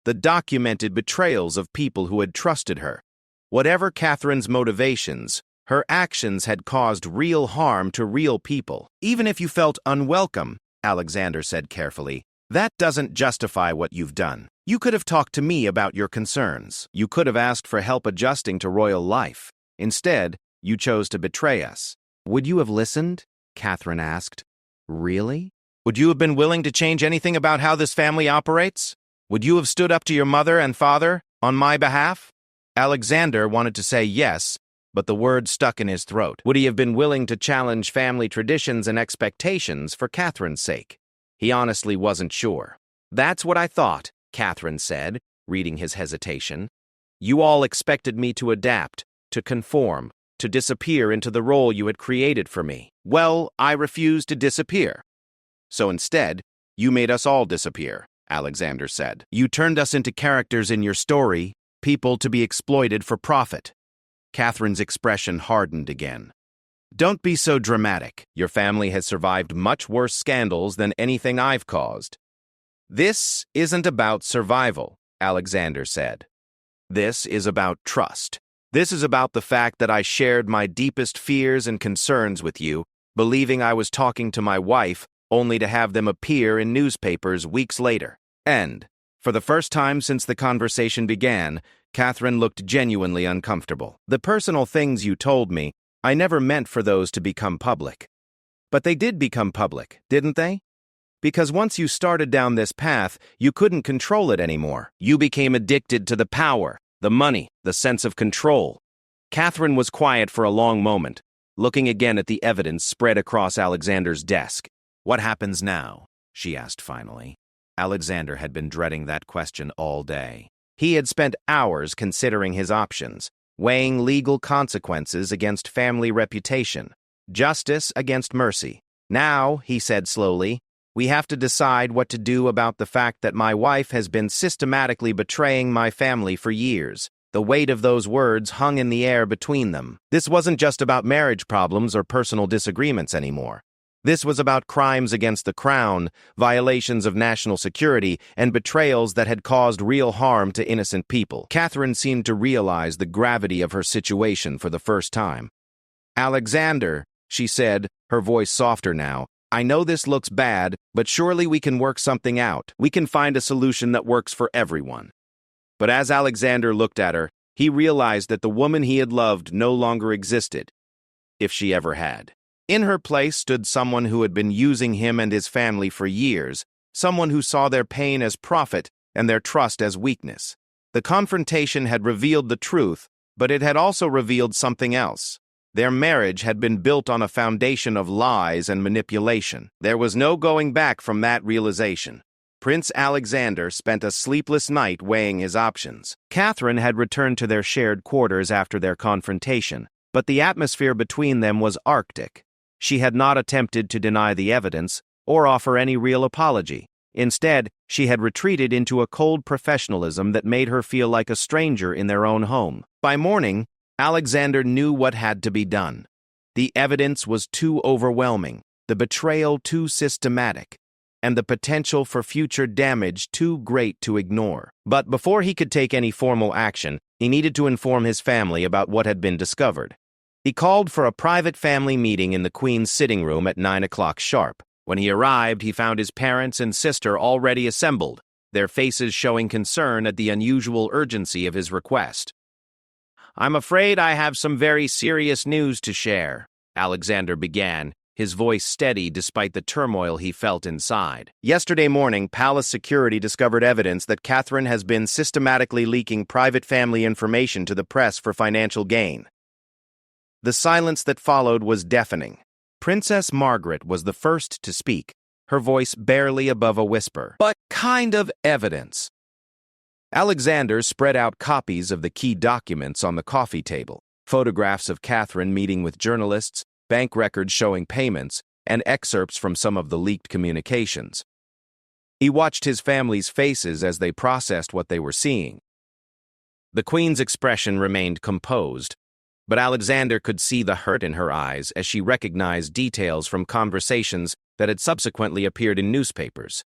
the documented betrayals of people who had trusted her. Whatever Catherine's motivations, her actions had caused real harm to real people. Even if you felt unwelcome, Alexander said carefully, that doesn't justify what you've done. You could have talked to me about your concerns. You could have asked for help adjusting to royal life. Instead, you chose to betray us. Would you have listened? Catherine asked. Really? Would you have been willing to change anything about how this family operates? Would you have stood up to your mother and father on my behalf? Alexander wanted to say yes, but the word stuck in his throat. Would he have been willing to challenge family traditions and expectations for Catherine's sake? He honestly wasn't sure. That's what I thought, Catherine said, reading his hesitation. You all expected me to adapt, to conform, to disappear into the role you had created for me. Well, I refused to disappear. So instead, you made us all disappear, Alexander said. You turned us into characters in your story, people to be exploited for profit. Catherine's expression hardened again. Don't be so dramatic. Your family has survived much worse scandals than anything I've caused. This isn't about survival, Alexander said. This is about trust. This is about the fact that I shared my deepest fears and concerns with you, believing I was talking to my wife, only to have them appear in newspapers weeks later. And, for the first time since the conversation began, Catherine looked genuinely uncomfortable. The personal things you told me, I never meant for those to become public. But they did become public, didn't they? Because once you started down this path, you couldn't control it anymore. You became addicted to the power, the money, the sense of control. Catherine was quiet for a long moment, looking again at the evidence spread across Alexander's desk. What happens now? She asked finally. Alexander had been dreading that question all day. He had spent hours considering his options, weighing legal consequences against family reputation, justice against mercy. Now, he said slowly, we have to decide what to do about the fact that my wife has been systematically betraying my family for years. The weight of those words hung in the air between them. This wasn't just about marriage problems or personal disagreements anymore. This was about crimes against the crown, violations of national security, and betrayals that had caused real harm to innocent people. Catherine seemed to realize the gravity of her situation for the first time. Alexander, she said, her voice softer now, I know this looks bad, but surely we can work something out. We can find a solution that works for everyone. But as Alexander looked at her, he realized that the woman he had loved no longer existed, if she ever had. In her place stood someone who had been using him and his family for years, someone who saw their pain as profit and their trust as weakness. The confrontation had revealed the truth, but it had also revealed something else. Their marriage had been built on a foundation of lies and manipulation. There was no going back from that realization. Prince Alexander spent a sleepless night weighing his options. Catherine had returned to their shared quarters after their confrontation, but the atmosphere between them was arctic. She had not attempted to deny the evidence or offer any real apology. Instead, she had retreated into a cold professionalism that made her feel like a stranger in their own home. By morning, Alexander knew what had to be done. The evidence was too overwhelming, the betrayal too systematic, and the potential for future damage too great to ignore. But before he could take any formal action, he needed to inform his family about what had been discovered. He called for a private family meeting in the Queen's sitting room at 9 o'clock sharp. When he arrived, he found his parents and sister already assembled, their faces showing concern at the unusual urgency of his request. I'm afraid I have some very serious news to share, Alexander began, his voice steady despite the turmoil he felt inside. Yesterday morning, palace security discovered evidence that Catherine has been systematically leaking private family information to the press for financial gain. The silence that followed was deafening. Princess Margaret was the first to speak, her voice barely above a whisper. What kind of evidence? Alexander spread out copies of the key documents on the coffee table, photographs of Catherine meeting with journalists, bank records showing payments, and excerpts from some of the leaked communications. He watched his family's faces as they processed what they were seeing. The Queen's expression remained composed, but Alexander could see the hurt in her eyes as she recognized details from conversations that had subsequently appeared in newspapers.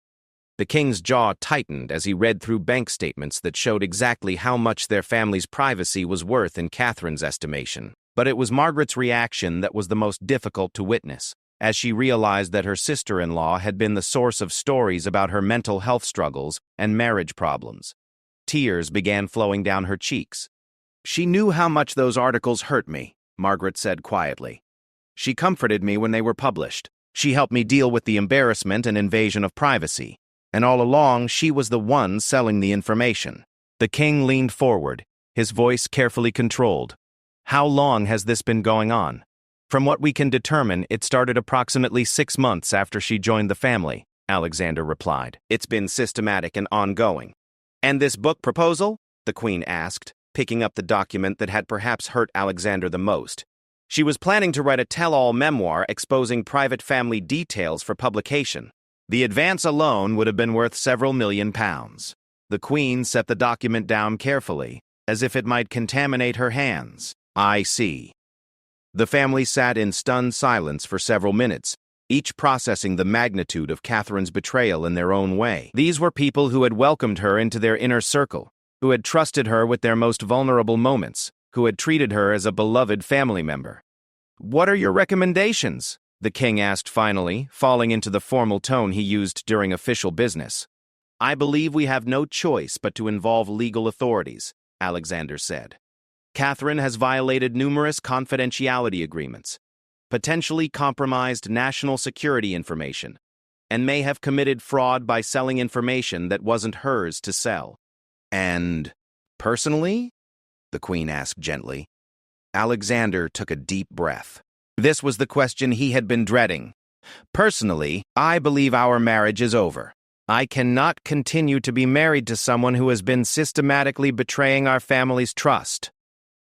The king's jaw tightened as he read through bank statements that showed exactly how much their family's privacy was worth in Catherine's estimation. But it was Margaret's reaction that was the most difficult to witness, as she realized that her sister-in-law had been the source of stories about her mental health struggles and marriage problems. Tears began flowing down her cheeks. She knew how much those articles hurt me, Margaret said quietly. She comforted me when they were published. She helped me deal with the embarrassment and invasion of privacy. And all along, she was the one selling the information. The king leaned forward, his voice carefully controlled. How long has this been going on? From what we can determine, it started approximately 6 months after she joined the family, Alexander replied. It's been systematic and ongoing. And this book proposal? The Queen asked, picking up the document that had perhaps hurt Alexander the most. She was planning to write a tell-all memoir exposing private family details for publication. The advance alone would have been worth several million pounds. The Queen set the document down carefully, as if it might contaminate her hands. I see. The family sat in stunned silence for several minutes, each processing the magnitude of Catherine's betrayal in their own way. These were people who had welcomed her into their inner circle, who had trusted her with their most vulnerable moments, who had treated her as a beloved family member. "What are your recommendations?" the king asked finally, falling into the formal tone he used during official business. "I believe we have no choice but to involve legal authorities," Alexander said. "Catherine has violated numerous confidentiality agreements, potentially compromised national security information, and may have committed fraud by selling information that wasn't hers to sell." "And personally?" the queen asked gently. Alexander took a deep breath. This was the question he had been dreading. "Personally, I believe our marriage is over. I cannot continue to be married to someone who has been systematically betraying our family's trust."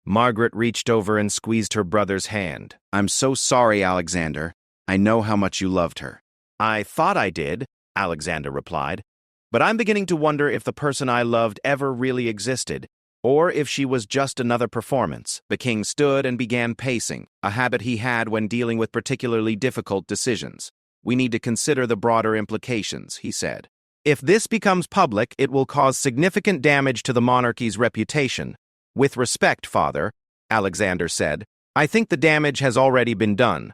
Margaret reached over and squeezed her brother's hand. "I'm so sorry, Alexander. I know how much you loved her." "I thought I did," Alexander replied. "But I'm beginning to wonder if the person I loved ever really existed, or if she was just another performance." The king stood and began pacing, a habit he had when dealing with particularly difficult decisions. "We need to consider the broader implications," he said. "If this becomes public, it will cause significant damage to the monarchy's reputation." "With respect, Father," Alexander said, "I think the damage has already been done.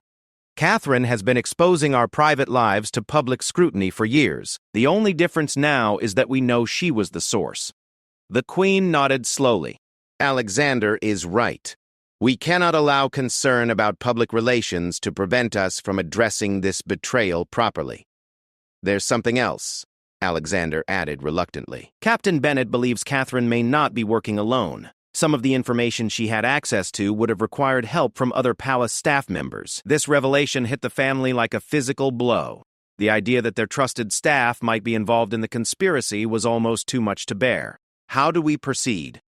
Catherine has been exposing our private lives to public scrutiny for years. The only difference now is that we know she was the source." The queen nodded slowly. "Alexander is right. We cannot allow concern about public relations to prevent us from addressing this betrayal properly." "There's something else," Alexander added reluctantly. "Captain Bennet believes Catherine may not be working alone. Some of the information she had access to would have required help from other palace staff members. This revelation hit the family like a physical blow. The idea that their trusted staff might be involved in the conspiracy was almost too much to bear. How do we proceed?"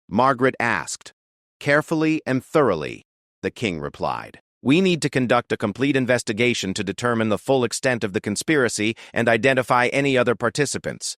Margaret asked. "Carefully and thoroughly," the king replied. "We need to conduct a complete investigation to determine the full extent of the conspiracy and identify any other participants."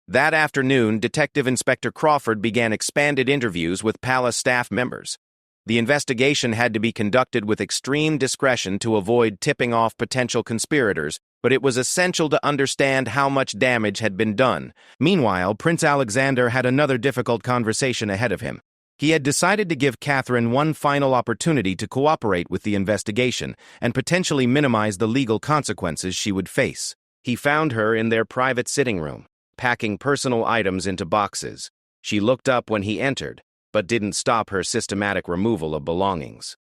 That afternoon, Detective Inspector Crawford began expanded interviews with palace staff members. The investigation had to be conducted with extreme discretion to avoid tipping off potential conspirators, but it was essential to understand how much damage had been done. Meanwhile, Prince Alexander had another difficult conversation ahead of him. He had decided to give Catherine one final opportunity to cooperate with the investigation and potentially minimize the legal consequences she would face. He found her in their private sitting room, packing personal items into boxes. She looked up when he entered, but didn't stop her systematic removal of belongings.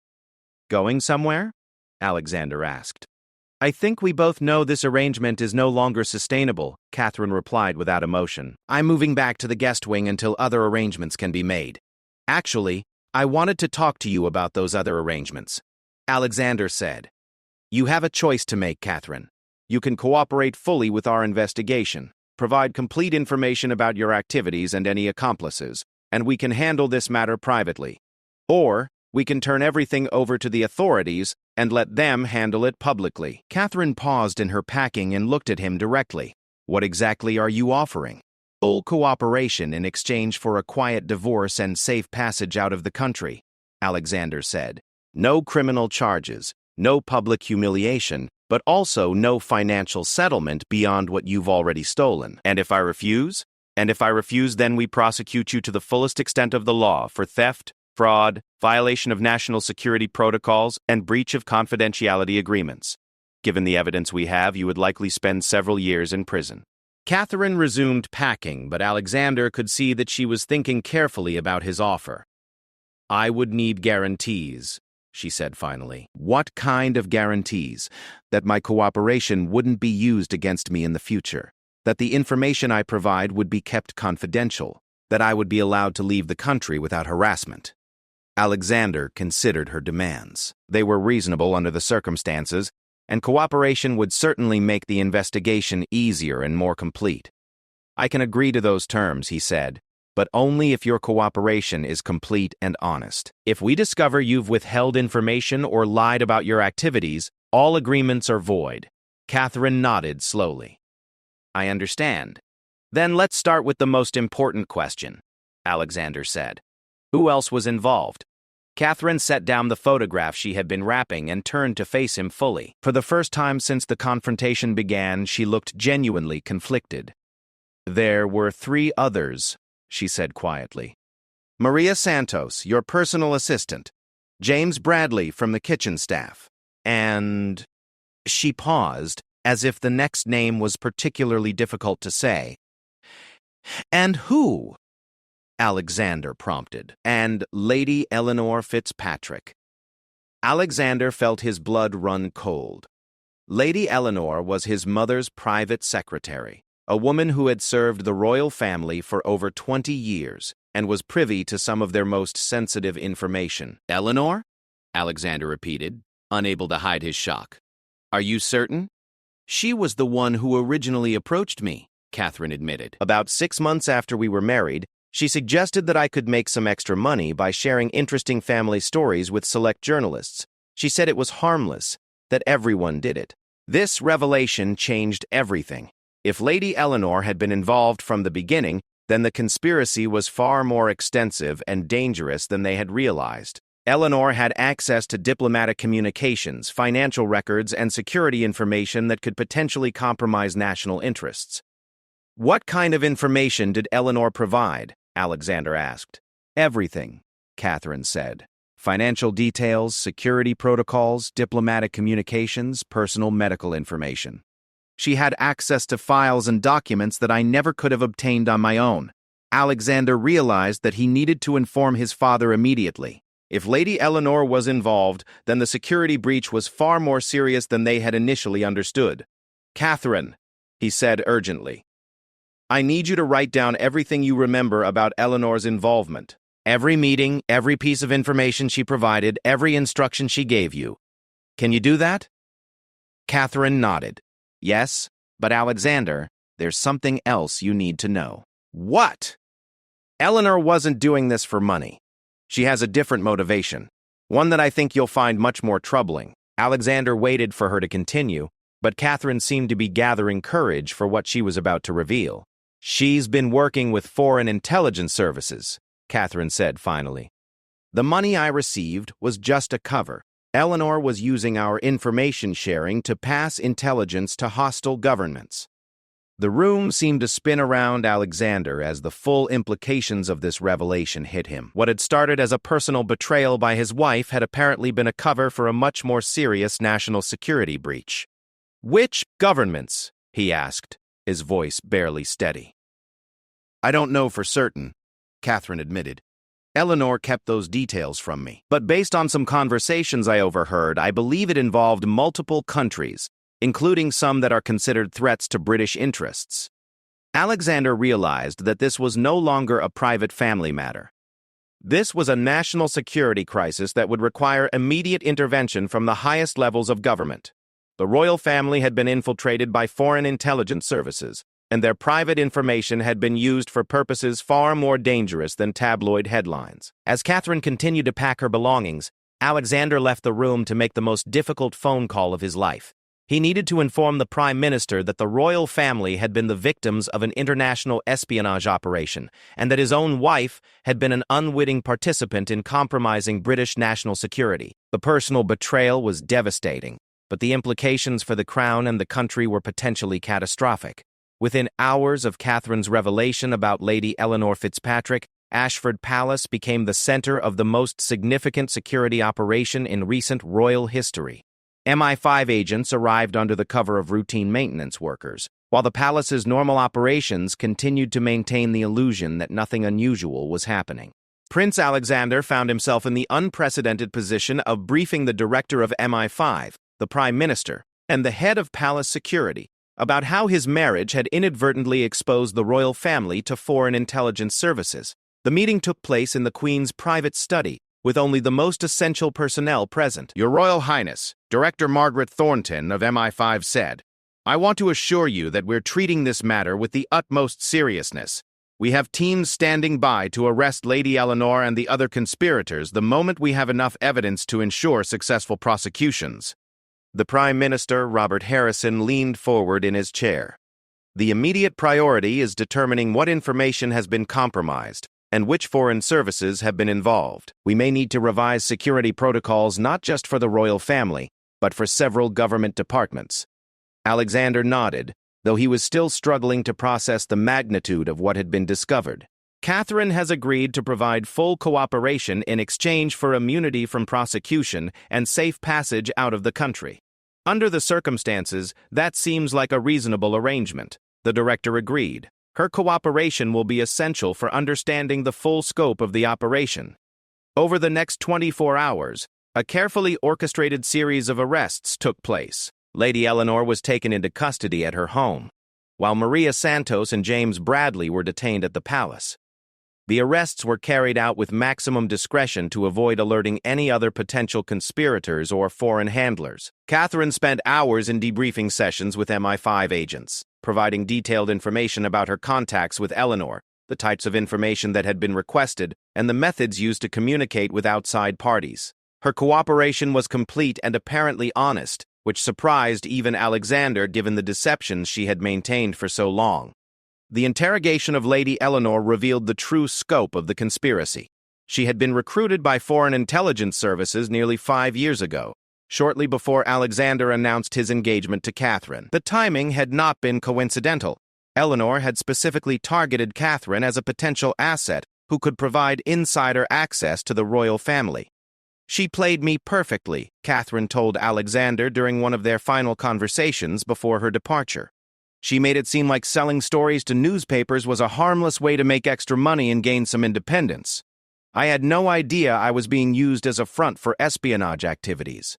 "Going somewhere?" Alexander asked. "I think we both know this arrangement is no longer sustainable," Catherine replied without emotion. "I'm moving back to the guest wing until other arrangements can be made." "Actually, I wanted to talk to you about those other arrangements," Alexander said. "You have a choice to make, Catherine. You can cooperate fully with our investigation, provide complete information about your activities and any accomplices, and we can handle this matter privately. Or we can turn everything over to the authorities and let them handle it publicly." Catherine paused in her packing and looked at him directly. "What exactly are you offering?" "Full cooperation in exchange for a quiet divorce and safe passage out of the country," Alexander said. "No criminal charges, no public humiliation, but also no financial settlement beyond what you've already stolen. And if I refuse? Then we prosecute you to the fullest extent of the law for theft, fraud, violation of national security protocols, and breach of confidentiality agreements. Given the evidence we have, you would likely spend several years in prison." Catherine resumed packing, but Alexander could see that she was thinking carefully about his offer. "I would need guarantees," she said finally. "What kind of guarantees?" "That my cooperation wouldn't be used against me in the future. That the information I provide would be kept confidential. That I would be allowed to leave the country without harassment." Alexander considered her demands. They were reasonable under the circumstances, and cooperation would certainly make the investigation easier and more complete. "I can agree to those terms," he said, "but only if your cooperation is complete and honest. If we discover you've withheld information or lied about your activities, all agreements are void." Catherine nodded slowly. "I understand. Then let's start with the most important question," Alexander said. "Who else was involved?" Catherine set down the photograph she had been wrapping and turned to face him fully. For the first time since the confrontation began, she looked genuinely conflicted. "There were 3 others," she said quietly. "Maria Santos, your personal assistant. James Bradley from the kitchen staff. And—" She paused, as if the next name was particularly difficult to say. "And who?" Alexander prompted. "And Lady Eleanor Fitzpatrick." Alexander felt his blood run cold. Lady Eleanor was his mother's private secretary, a woman who had served the royal family for over 20 years and was privy to some of their most sensitive information. "Eleanor?" Alexander repeated, unable to hide his shock. "Are you certain?" "She was the one who originally approached me," Catherine admitted. "About 6 months after we were married, she suggested that I could make some extra money by sharing interesting family stories with select journalists. She said it was harmless, that everyone did it. This revelation changed everything. If Lady Eleanor had been involved from the beginning, then the conspiracy was far more extensive and dangerous than they had realized. Eleanor had access to diplomatic communications, financial records, and security information that could potentially compromise national interests. "What kind of information did Eleanor provide?" Alexander asked. "Everything," Catherine said. "Financial details, security protocols, diplomatic communications, personal medical information. She had access to files and documents that I never could have obtained on my own." Alexander realized that he needed to inform his father immediately. If Lady Eleanor was involved, then the security breach was far more serious than they had initially understood. "Catherine," he said urgently, "I need you to write down everything you remember about Eleanor's involvement. Every meeting, every piece of information she provided, every instruction she gave you. Can you do that?" Catherine nodded. "Yes, but Alexander, there's something else you need to know." "What?" "Eleanor wasn't doing this for money. She has a different motivation, one that I think you'll find much more troubling." Alexander waited for her to continue, but Catherine seemed to be gathering courage for what she was about to reveal. "She's been working with foreign intelligence services," Catherine said finally. "The money I received was just a cover. Eleanor was using our information sharing to pass intelligence to hostile governments." The room seemed to spin around Alexander as the full implications of this revelation hit him. What had started as a personal betrayal by his wife had apparently been a cover for a much more serious national security breach. "Which governments?" he asked, his voice barely steady. "I don't know for certain," Catherine admitted. "Eleanor kept those details from me. But based on some conversations I overheard, I believe it involved multiple countries, including some that are considered threats to British interests." Alexander realized that this was no longer a private family matter. This was a national security crisis that would require immediate intervention from the highest levels of government. The royal family had been infiltrated by foreign intelligence services, and their private information had been used for purposes far more dangerous than tabloid headlines. As Catherine continued to pack her belongings, Alexander left the room to make the most difficult phone call of his life. He needed to inform the Prime Minister that the royal family had been the victims of an international espionage operation, and that his own wife had been an unwitting participant in compromising British national security. The personal betrayal was devastating, but the implications for the crown and the country were potentially catastrophic. Within hours of Catherine's revelation about Lady Eleanor Fitzpatrick, Ashford Palace became the center of the most significant security operation in recent royal history. MI5 agents arrived under the cover of routine maintenance workers, while the palace's normal operations continued to maintain the illusion that nothing unusual was happening. Prince Alexander found himself in the unprecedented position of briefing the director of MI5, the Prime Minister, and the head of palace security about how his marriage had inadvertently exposed the royal family to foreign intelligence services. The meeting took place in the Queen's private study, with only the most essential personnel present. "Your Royal Highness," Director Margaret Thornton of MI5 said, "I want to assure you that we're treating this matter with the utmost seriousness. We have teams standing by to arrest Lady Eleanor and the other conspirators the moment we have enough evidence to ensure successful prosecutions." The Prime Minister, Robert Harrison, leaned forward in his chair. "The immediate priority is determining what information has been compromised, and which foreign services have been involved. We may need to revise security protocols not just for the royal family, but for several government departments. Alexander nodded, though he was still struggling to process the magnitude of what had been discovered. Catherine has agreed to provide full cooperation in exchange for immunity from prosecution and safe passage out of the country. Under the circumstances, that seems like a reasonable arrangement. The director agreed. Her cooperation will be essential for understanding the full scope of the operation. Over the next 24 hours, a carefully orchestrated series of arrests took place. Lady Eleanor was taken into custody at her home, while Maria Santos and James Bradley were detained at the palace. The arrests were carried out with maximum discretion to avoid alerting any other potential conspirators or foreign handlers. Catherine spent hours in debriefing sessions with MI5 agents, providing detailed information about her contacts with Eleanor, the types of information that had been requested, and the methods used to communicate with outside parties. Her cooperation was complete and apparently honest, which surprised even Alexander given the deceptions she had maintained for so long. The interrogation of Lady Eleanor revealed the true scope of the conspiracy. She had been recruited by foreign intelligence services nearly 5 years ago, shortly before Alexander announced his engagement to Catherine. The timing had not been coincidental. Eleanor had specifically targeted Catherine as a potential asset who could provide insider access to the royal family. "She played me perfectly," Catherine told Alexander during one of their final conversations before her departure. "She made it seem like selling stories to newspapers was a harmless way to make extra money and gain some independence. I had no idea I was being used as a front for espionage activities."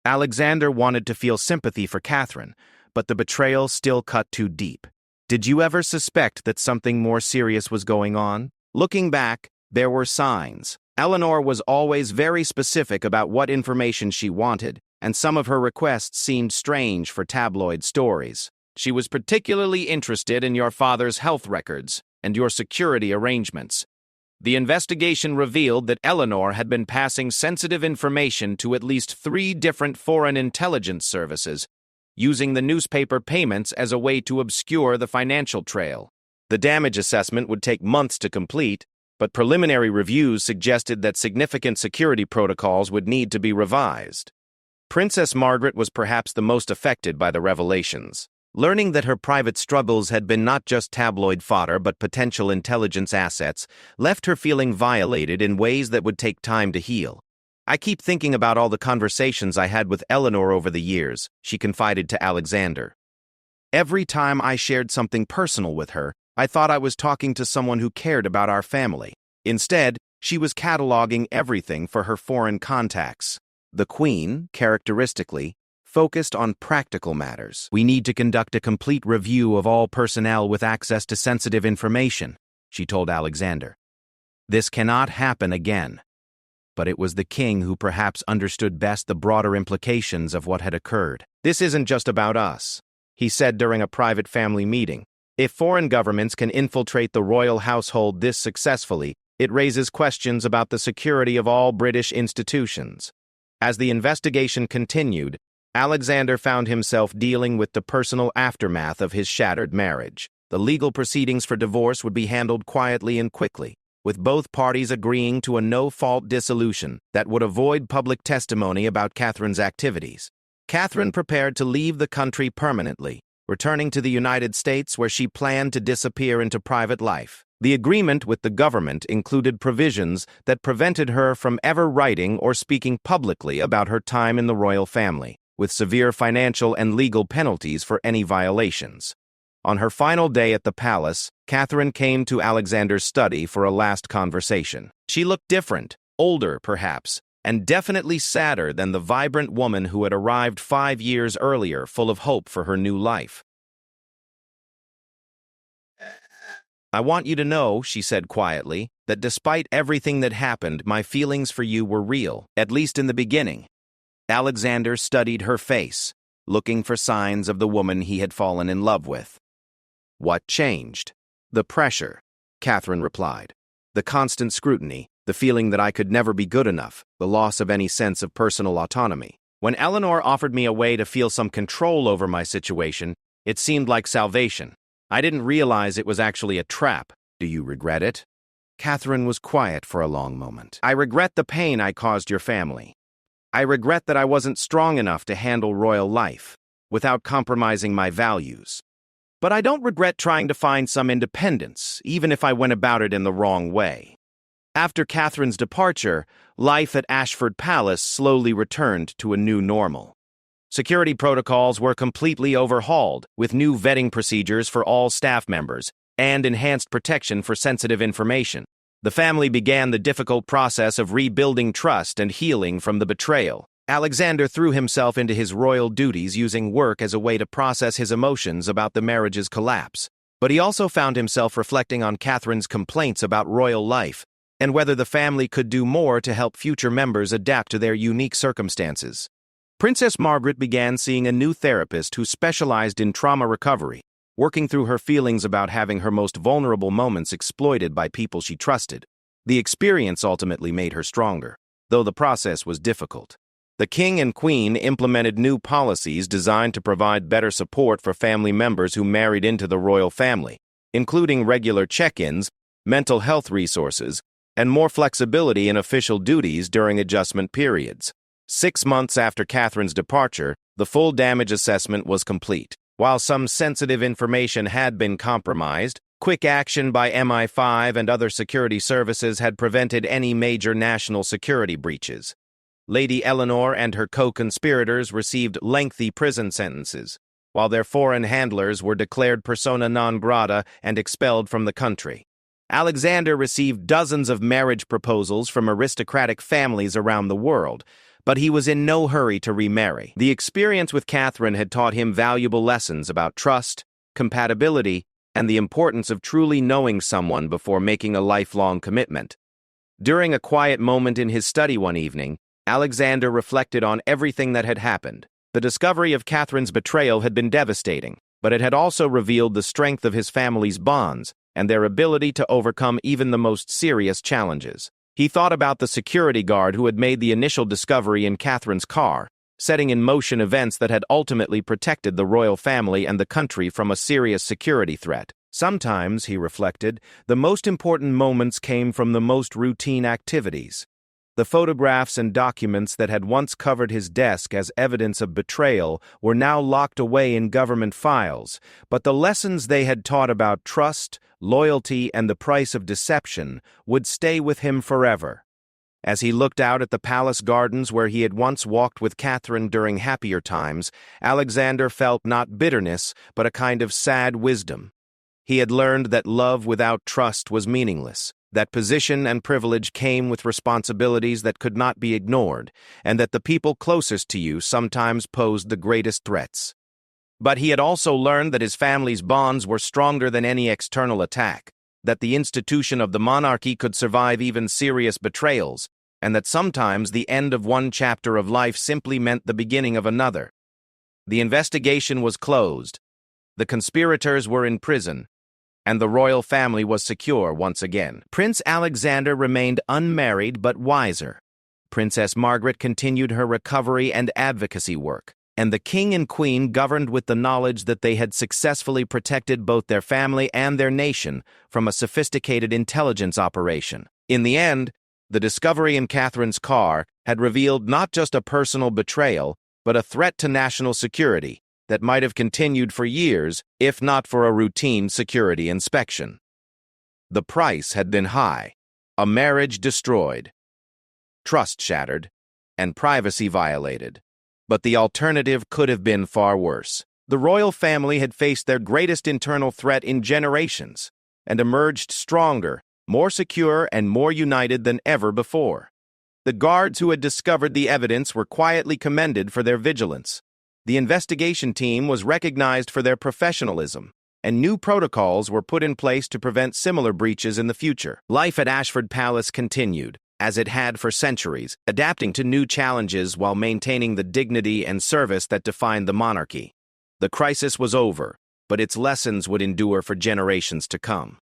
Alexander wanted to feel sympathy for Catherine, but the betrayal still cut too deep. "Did you ever suspect that something more serious was going on?" Looking back, there were signs. Eleanor was always very specific about what information she wanted, and some of her requests seemed strange for tabloid stories. "She was particularly interested in your father's health records and your security arrangements." The investigation revealed that Eleanor had been passing sensitive information to at least 3 different foreign intelligence services, using the newspaper payments as a way to obscure the financial trail. The damage assessment would take months to complete, but preliminary reviews suggested that significant security protocols would need to be revised. Princess Margaret was perhaps the most affected by the revelations. Learning that her private struggles had been not just tabloid fodder but potential intelligence assets left her feeling violated in ways that would take time to heal. "I keep thinking about all the conversations I had with Eleanor over the years," she confided to Alexander. "Every time I shared something personal with her, I thought I was talking to someone who cared about our family. Instead, she was cataloging everything for her foreign contacts." The Queen, characteristically, focused on practical matters. "We need to conduct a complete review of all personnel with access to sensitive information," she told Alexander. "This cannot happen again." But it was the king who perhaps understood best the broader implications of what had occurred. "This isn't just about us," he said during a private family meeting. "If foreign governments can infiltrate the royal household this successfully, it raises questions about the security of all British institutions." As the investigation continued, Alexander found himself dealing with the personal aftermath of his shattered marriage. The legal proceedings for divorce would be handled quietly and quickly, with both parties agreeing to a no-fault dissolution that would avoid public testimony about Catherine's activities. Catherine prepared to leave the country permanently, returning to the United States where she planned to disappear into private life. The agreement with the government included provisions that prevented her from ever writing or speaking publicly about her time in the royal family, with severe financial and legal penalties for any violations. On her final day at the palace, Catherine came to Alexander's study for a last conversation. She looked different, older perhaps, and definitely sadder than the vibrant woman who had arrived 5 years earlier full of hope for her new life. "I want you to know," she said quietly, "that despite everything that happened, my feelings for you were real, at least in the beginning." Alexander studied her face, looking for signs of the woman he had fallen in love with. "What changed?" "The pressure," Catherine replied. "The constant scrutiny, the feeling that I could never be good enough, the loss of any sense of personal autonomy. When Eleanor offered me a way to feel some control over my situation, it seemed like salvation. I didn't realize it was actually a trap." "Do you regret it?" Catherine was quiet for a long moment. "I regret the pain I caused your family. I regret that I wasn't strong enough to handle royal life without compromising my values. But I don't regret trying to find some independence, even if I went about it in the wrong way." After Catherine's departure, life at Ashford Palace slowly returned to a new normal. Security protocols were completely overhauled, with new vetting procedures for all staff members and enhanced protection for sensitive information. The family began the difficult process of rebuilding trust and healing from the betrayal. Alexander threw himself into his royal duties, using work as a way to process his emotions about the marriage's collapse. But he also found himself reflecting on Catherine's complaints about royal life and whether the family could do more to help future members adapt to their unique circumstances. Princess Margaret began seeing a new therapist who specialized in trauma recovery, working through her feelings about having her most vulnerable moments exploited by people she trusted. The experience ultimately made her stronger, though the process was difficult. The King and Queen implemented new policies designed to provide better support for family members who married into the royal family, including regular check-ins, mental health resources, and more flexibility in official duties during adjustment periods. 6 months after Catherine's departure, the full damage assessment was complete. While some sensitive information had been compromised, quick action by MI5 and other security services had prevented any major national security breaches. Lady Eleanor and her co-conspirators received lengthy prison sentences, while their foreign handlers were declared persona non grata and expelled from the country. Alexander received dozens of marriage proposals from aristocratic families around the world, but he was in no hurry to remarry. The experience with Catherine had taught him valuable lessons about trust, compatibility, and the importance of truly knowing someone before making a lifelong commitment. During a quiet moment in his study one evening, Alexander reflected on everything that had happened. The discovery of Catherine's betrayal had been devastating, but it had also revealed the strength of his family's bonds and their ability to overcome even the most serious challenges. He thought about the security guard who had made the initial discovery in Catherine's car, setting in motion events that had ultimately protected the royal family and the country from a serious security threat. Sometimes, he reflected, the most important moments came from the most routine activities. The photographs and documents that had once covered his desk as evidence of betrayal were now locked away in government files, but the lessons they had taught about trust, loyalty, and the price of deception would stay with him forever. As he looked out at the palace gardens where he had once walked with Catherine during happier times, Alexander felt not bitterness, but a kind of sad wisdom. He had learned that love without trust was meaningless, that position and privilege came with responsibilities that could not be ignored, and that the people closest to you sometimes posed the greatest threats. But he had also learned that his family's bonds were stronger than any external attack, that the institution of the monarchy could survive even serious betrayals, and that sometimes the end of one chapter of life simply meant the beginning of another. The investigation was closed, the conspirators were in prison, and the royal family was secure once again. Prince Alexander remained unmarried but wiser. Princess Margaret continued her recovery and advocacy work, and the King and Queen governed with the knowledge that they had successfully protected both their family and their nation from a sophisticated intelligence operation. In the end, the discovery in Catherine's car had revealed not just a personal betrayal, but a threat to national security that might have continued for years if not for a routine security inspection. The price had been high, a marriage destroyed, trust shattered, and privacy violated. But the alternative could have been far worse. The royal family had faced their greatest internal threat in generations and emerged stronger, more secure, and more united than ever before. The guards who had discovered the evidence were quietly commended for their vigilance. The investigation team was recognized for their professionalism, and new protocols were put in place to prevent similar breaches in the future. Life at Ashford Palace continued, as it had for centuries, adapting to new challenges while maintaining the dignity and service that defined the monarchy. The crisis was over, but its lessons would endure for generations to come.